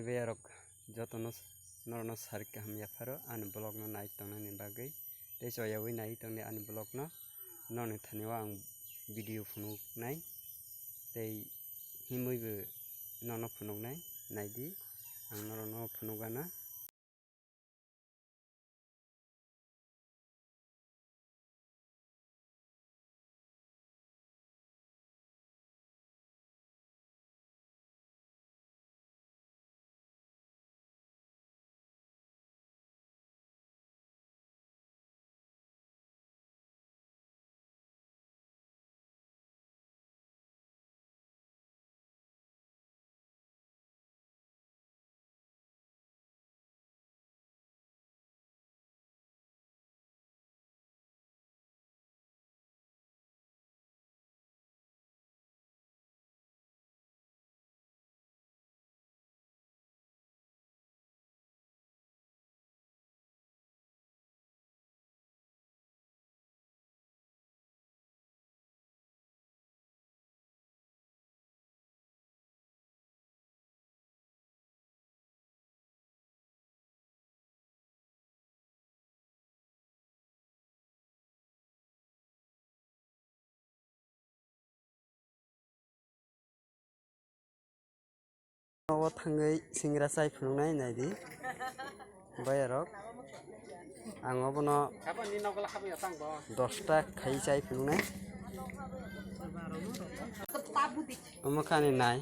bayarok jotono norno sarika hamya faro an blog no nai tongnani bagui tei soyawi nai tongni an blog no noni thanio ang video phunuk nai tei himuibo nono phunuk nai naidi ang norno phunukana o thangai singra chai phunuknai naidi bayarok ang obono 10 ta khai chai phunuknai omokhani nai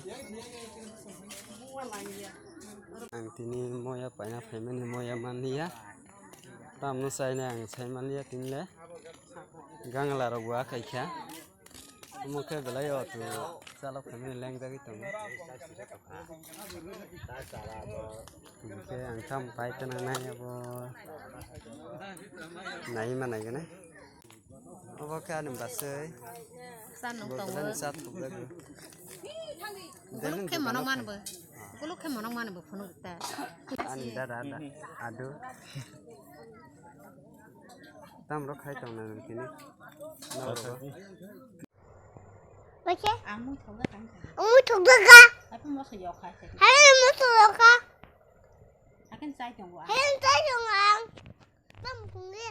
ang tini moya paina phaimani moya mania tamno chaina ang chaimania tinle gangla rok wa khaikha omokhe belai o tu chalok phaimani lengjagui tongo oke ang tham paitana nai abo nai manai gane obo khan basai Sanong tongo. sat thuklagu Guluk ke monong man bo phunuk ta. ani dada adu tamro khai tongna tini Oke. Amu thoga kan. Ông thuộc được à? Apa mo sa yo khai. Hay là nó thuộc được à? Akan sai tong wa. Hay là tới trường à? Tâm cùng nghe.